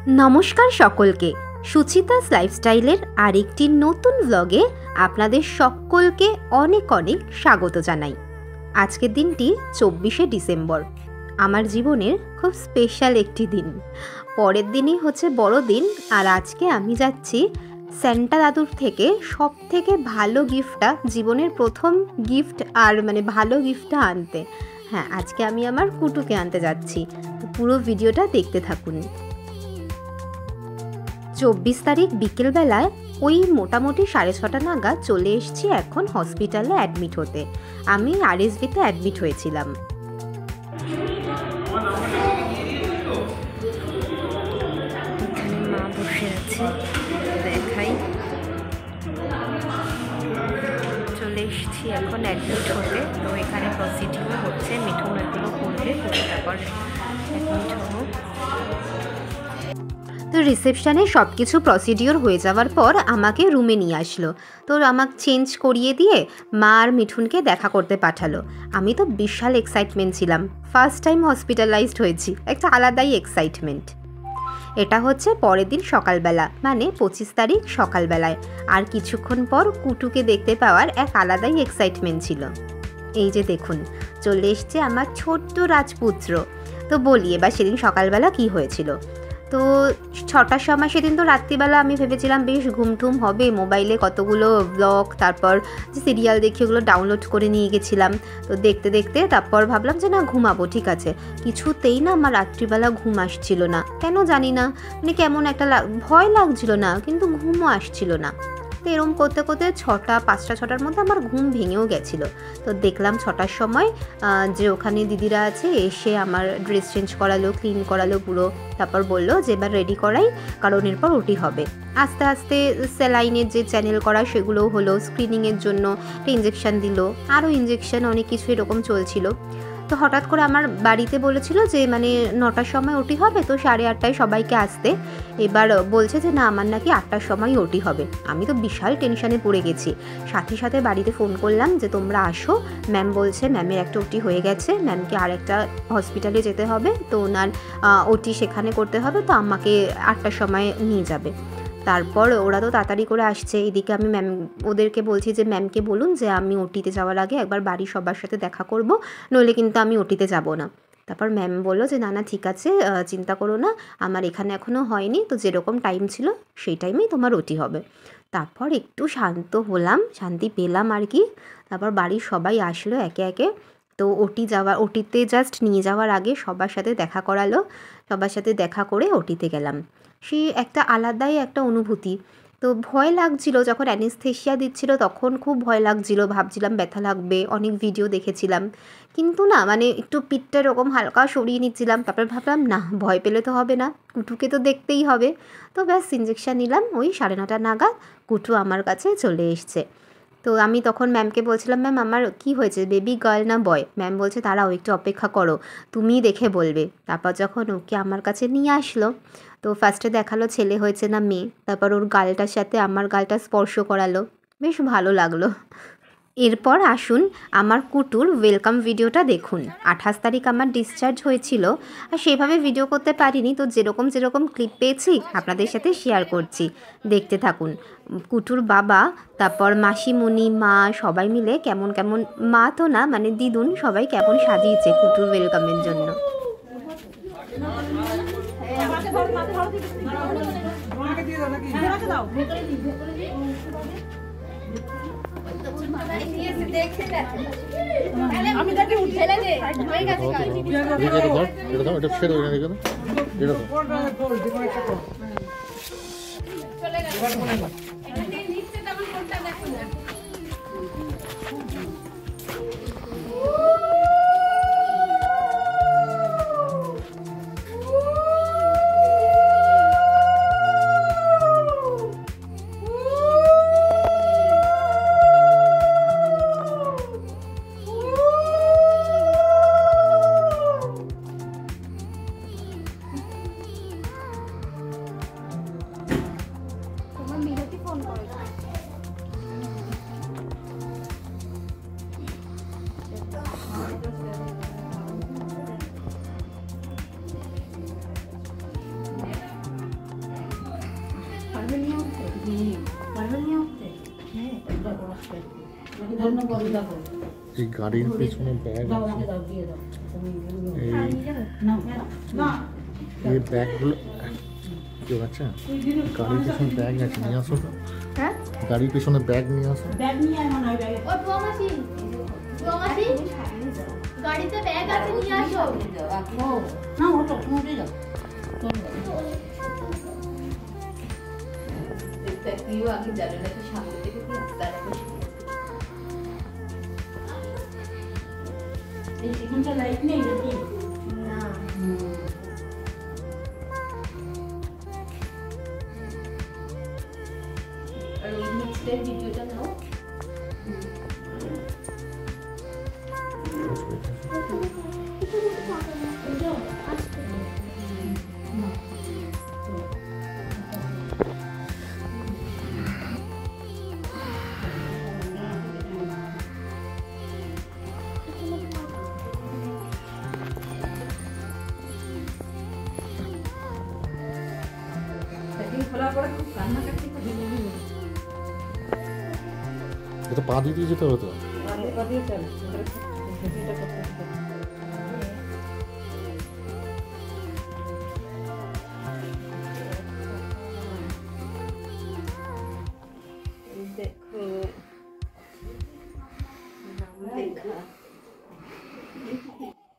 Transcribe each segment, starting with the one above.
নমস্কার সকলকে, সুচিতাস লাইফস্টাইলের আরেকটি নতুন ব্লগে আপনাদের সকলকে অনেক অনেক স্বাগত জানাই। আজকের দিনটি 24শে ডিসেম্বর, আমার জীবনের খুব স্পেশাল একটি দিন। পরের দিনই হচ্ছে বড়দিন, আর আজকে আমি যাচ্ছি স্যান্টা দাদুর থেকে সব থেকে ভালো গিফটটা, জীবনের প্রথম গিফট আর ভালো গিফটটা আনতে। হ্যাঁ, আজকে আমি আমার কুটুকে আনতে যাচ্ছি। পুরো ভিডিওটা দেখতে থাকুন। 24 তারিখ বিকেলবেলায় ওই মোটামুটি 6:30 নাগাদ চলে এসেছি এখন হসপিটালে অ্যাডমিট হতে। আমি আরএসবিতে অ্যাডমিট হয়েছিলাম। এখানে মা বসে আছে, দেখাই। চলে এসেছি এখন অ্যাডমিট হতে। তো এখানে প্রসিডিউর হচ্ছে, মিঠুন এগুলো করবে, তারপর অ্যাডমিট হবো। তো রিসেপশানে সব কিছু প্রসিডিওর হয়ে যাওয়ার পর আমাকে রুমে নিয়ে আসলো। তো আমাকে চেঞ্জ করিয়ে দিয়ে মা আর মিঠুনকে দেখা করতে পাঠালো। আমি তো বিশাল এক্সাইটমেন্ট ছিলাম, ফার্স্ট টাইম হসপিটালাইজড হয়েছি, একটা আলাদাই এক্সাইটমেন্ট। এটা হচ্ছে পরের দিন সকালবেলা, 25 তারিখ সকালবেলায়। আর কিছুক্ষণ পর কুটুকে দেখতে পাওয়ার এক আলাদাই এক্সাইটমেন্ট ছিল। এই যে দেখুন, চলে এসছে আমার ছোট্ট রাজপুত্র। তো বলি এবার সেদিন সকালবেলা কি হয়েছিল। তো 6টার সময় সেদিন, তো রাত্রিবেলা আমি ভেবেছিলাম বেশ ঘুমটুম হবে, মোবাইলে কতগুলো ব্লগ, তারপর যে সিরিয়াল দেখি ওগুলো ডাউনলোড করে নিয়ে গেছিলাম। তো দেখতে দেখতে তারপর ভাবলাম যে না, ঘুমাবো, ঠিক আছে। কিছুতেই না আমার রাত্রিবেলা ঘুম আসছিল না, কেন জানি না, কেমন একটা ভয় লাগছিল না, কিন্তু ঘুমও আসছিল না। তো এরম করতে করতে 5টা-6টার মধ্যে আমার ঘুম ভেঙেও গেছিলো। তো দেখলাম 6টার সময় যে ওখানে দিদিরা আছে, এসে আমার ড্রেস চেঞ্জ করালো, ক্লিন করালো পুরো। তারপর বললো যে এবার রেডি করাই, কারণ এরপর ওটি হবে। আস্তে আস্তে স্যালাইনের যে চ্যানেল করা সেগুলোও হলো, স্ক্রিনিংয়ের জন্য একটা ইঞ্জেকশান দিল, আরও ইঞ্জেকশান অনেক কিছু এরকম চলছিল। তো হঠাৎ করে আমার বাড়িতে বলেছিল যে 9টার সময় ওটি হবে, তো 8:30টায় সবাইকে আসতে। এবার বলছে যে না, আমার নাকি 8টার সময় ওটি হবে। আমি তো বিশাল টেনশানে পড়ে গেছি। সাথে সাথে বাড়িতে ফোন করলাম যে তোমরা আসো, ম্যাম বলছে ম্যামের একটা ওটি হয়ে গেছে, ম্যামকে আরেকটা হসপিটালে যেতে হবে, তো ওনার ওটি সেখানে করতে হবে, তো আমাকে 8টার সময় নিয়ে যাবে। তারপর ওরা তো তাড়াতাড়ি করে আসছে। এদিকে আমি ওদেরকে বলছি যে ম্যামকে বলুন যে আমি ওটিতে যাওয়ার আগে একবার বাড়ির সবার সাথে দেখা করব, নইলে কিন্তু আমি ওটিতে যাব না। তারপর ম্যাম বললো যে না না, ঠিক আছে, চিন্তা করো না, আমার এখানে এখনও হয়নি, তো যেরকম টাইম ছিল সেই টাইমেই তোমার ওটি হবে। তারপর একটু শান্ত হলাম, শান্তি পেলাম আর কি। তারপর বাড়ির সবাই আসলো একে একে। তো ওটিতে জাস্ট নিয়ে যাওয়ার আগে সবার সাথে দেখা করালো, সবার সাথে দেখা করে ওটিতে গেলাম। সে একটা আলাদাই একটা অনুভূতি। তো ভয় লাগছিল, যখন অ্যানেস্থেশিয়া দিচ্ছিল তখন খুব ভয় লাগছিল, ভাবছিলাম ব্যথা লাগবে, অনেক ভিডিও দেখেছিলাম, কিন্তু না, একটু পিঠটা এরকম হালকা সরিয়ে নিচ্ছিলাম। তারপর ভাবলাম না, ভয় পেলে তো হবে না, কুটুকে তো দেখতেই হবে। তো ব্যাস ইঞ্জেকশান নিলাম, ওই 9:30 নাগাদ কুটু আমার কাছে চলে এসছে। তো আমি তখন ম্যামকে বলছিলাম, ম্যাম আমার কি হয়েছে, বেবি গার্ল না বয়? ম্যাম বলছে দাঁড়াও, একটু অপেক্ষা করো, তুমিই দেখে বলবে। তারপর যখন ওকে আমার কাছে নিয়ে আসলো, তো ফার্স্টে দেখালো ছেলে হয়েছে না মেয়ে, তারপর ওর গালটার সাথে আমার গালটা স্পর্শ করালো, বেশ ভালো লাগলো। এরপর আসুন আমার কুটুর ওয়েলকাম ভিডিওটা দেখুন। 28 তারিখ আমার ডিসচার্জ হয়েছিল, আর সেভাবে ভিডিও করতে পারিনি, তো যেরকম ক্লিপ পেয়েছি আপনাদের সাথে শেয়ার করছি, দেখতে থাকুন। কুটুর বাবা, তারপর মাসিমণি, মা, সবাই মিলে কেমন কেমন, মা তো না দিদুন, সবাই কেমন সাজিয়েছে কুটুর ওয়েলকামের জন্য। আমি তাকে উঠে লাগে হয়ে গেছে কাজ এটা দাও, এটা শেড হয়ে গেছে, এটা দাও, চলে গেল। এটা দিয়ে নিচে তেমন কোনটা দেখুন না। এই গাড়ির পেছনে ব্যাগ আছে, এই ব্যাগগুলো কেউ আছে? গাড়ির পেছনে ব্যাগ আছে, নিয়ে আসো তো। গাড়ির পেছনে ব্যাগ নিয়ে আসো। গাড়িতে ব্যাগ আছে, নিয়ে আসো। না ওটা মোটে যাও। তুইও আগে জানালাটা সামনে থেকে কি রাস্তাটা এখানটা লাইট নেই নাকি? না। আর ওই নেক্সটের ভিডিওটা নাও। এটা পা দিয়ে যেতে হতো।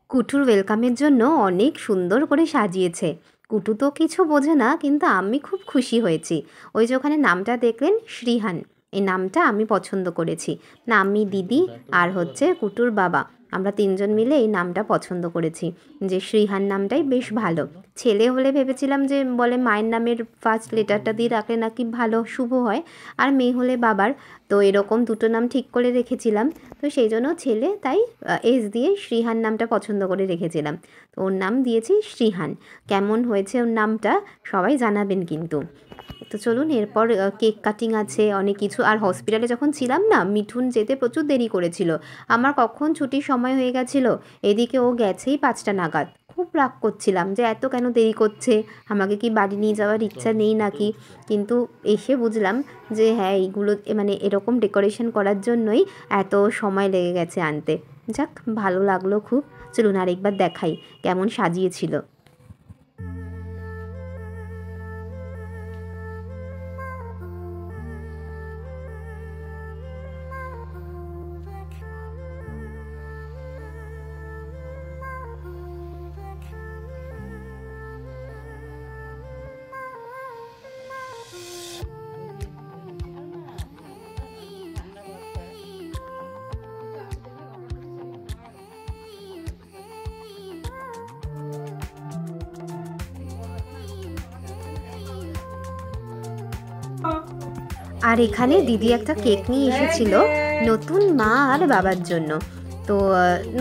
কুটুর ওয়েলকামের জন্য অনেক সুন্দর করে সাজিয়েছে। কুটু তো কিছু বোঝে না, কিন্তু আমি খুব খুশি হয়েছি। ওই যে ওখানে নামটা দেখলেন, শ্রীহান, এই নামটা আমি পছন্দ করেছি। না, আমি, দিদি আর হচ্ছে কুটুর বাবা, আমরা তিনজন মিলে এই নামটা পছন্দ করেছি, যে শ্রীহান নামটাই বেশ ভালো। ছেলে হলে ভেবেছিলাম যে বলে মায়ের নামের ফার্স্ট লেটারটা দিয়ে রাখলে নাকি ভালো শুভ হয়, আর মেয়ে হলে বাবার, তো এরকম দুটো নাম ঠিক করে রেখেছিলাম। তো সেই জন্য ছেলে, তাই এস দিয়ে শ্রীহান নামটা পছন্দ করে রেখেছিলাম। তো ওর নাম দিয়েছি শ্রীহান। কেমন হয়েছে ওর নামটা সবাই জানাবেন কিন্তু। তো চলুন, এরপর কেক কাটিং আছে, অনেক কিছু। আর হসপিটালে যখন ছিলাম না, মিঠুন যেতে প্রচুর দেরি করেছিল। আমার কখন ছুটির সময় হয়ে গেছিলো, এদিকে ও গেছেই 5টা নাগাদ। খুব রাগ করছিলাম যে এত কেন দেরি করছে, আমাকে কি বাড়ি নিয়ে যাওয়ার ইচ্ছা নেই নাকি। কিন্তু এসে বুঝলাম যে হ্যাঁ, এইগুলো মানে এরকম ডেকোরেশন করার জন্যই এত সময় লেগে গেছে আনতে। যাক, ভালো লাগলো খুব। চলুন আরেকবার দেখাই কেমন সাজিয়েছিল। আর এখানে দিদি একটা কেক নিয়ে এসেছিল নতুন মা আর বাবার জন্য। তো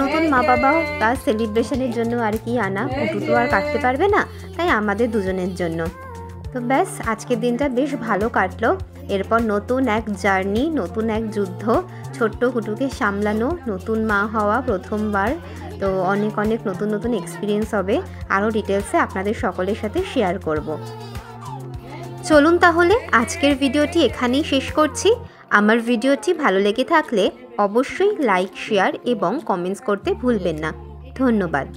নতুন মা বাবাও তার সেলিব্রেশনের জন্য আর কি আনা, কুটু তো আর কাটতে পারবে না, তাই আমাদের দুজনের জন্য। তো ব্যাস, আজকের দিনটা বেশ ভালো কাটলো। এরপর নতুন এক জার্নি, নতুন এক যুদ্ধ, ছোট্ট কুটুকে সামলানো, নতুন মা হওয়া প্রথমবার। তো অনেক অনেক নতুন নতুন এক্সপিরিয়েন্স হবে, আরও ডিটেলসে আপনাদের সকলের সাথে শেয়ার করব। চলুন তাহলে আজকের ভিডিওটি এখানেই শেষ করছি। আমার ভিডিওটি ভালো লেগে থাকলে অবশ্যই লাইক, শেয়ার এবং কমেন্টস করতে ভুলবেন না। ধন্যবাদ।